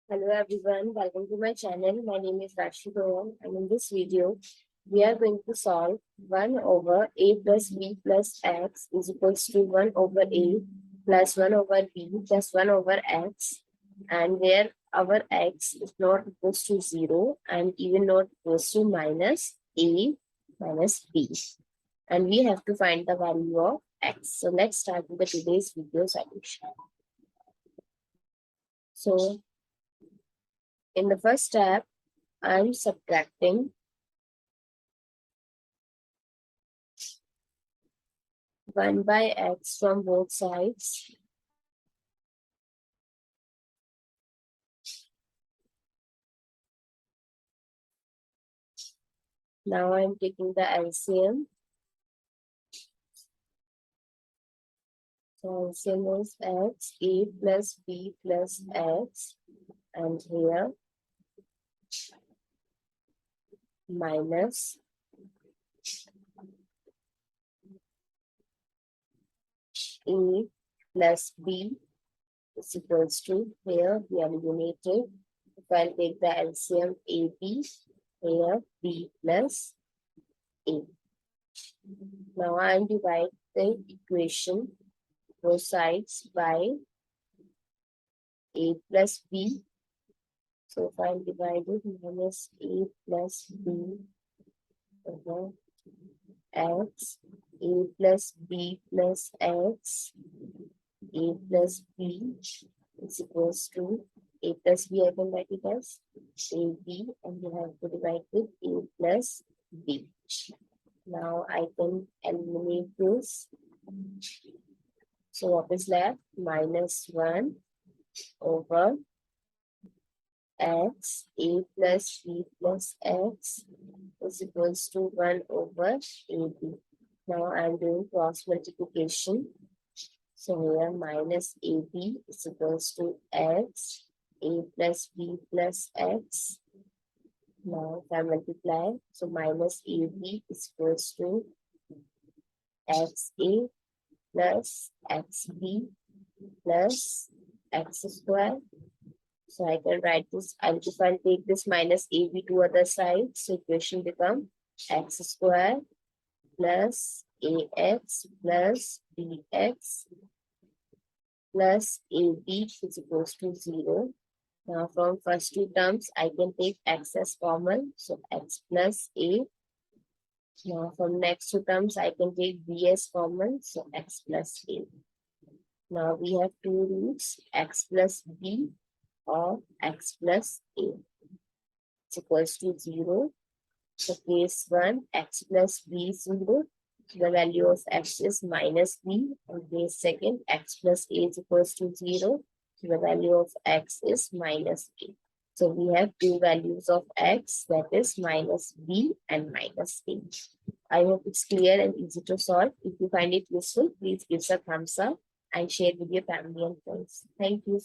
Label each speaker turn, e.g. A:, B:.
A: Hello everyone, welcome to my channel. My name is Rashi and in this video, we are going to solve 1 over a plus b plus x is equals to 1 over a plus 1 over b plus 1 over x, and where our x is not equals to 0 and even not equals to minus a minus b. And we have to find the value of x. So let's start with the today's video solution. So in the first step, I'm subtracting 1 by x from both sides. Now I'm taking the LCM. So LCM is x, a plus b plus x, and here minus a plus b is equals to, here we eliminated. If I take the LCM ab, here b plus a. Now I'm dividing the equation both sides by a plus b. So if I divide it, minus a plus b over x, a plus b plus x, a plus b is equals to a plus b, I can write it as ab, and we have to divide with a plus b. Now I can eliminate this. So what is left? Minus 1 over x, a plus b plus x is equals to 1 over ab. Now I'm doing cross multiplication. So here minus ab is equals to x, a plus b plus x. Now if I multiply, so minus ab is equals to xa plus xb plus x square. So I can write this, and if I take this minus ab to other side, so equation become x square plus ax plus bx plus ab is equals to 0. Now from first two terms, I can take x as common, so x plus a. Now from next two terms, I can take b as common, so x plus a. Now we have two roots, x plus b or x plus a. It's equals to 0. So case 1, x plus b is 0. So the value of x is minus b. And case second, x plus a is equals to 0. So the value of x is minus a. So we have two values of x, that is minus b and minus a. I hope it's clear and easy to solve. If you find it useful, please give us a thumbs up and share with your family and friends. Thank you.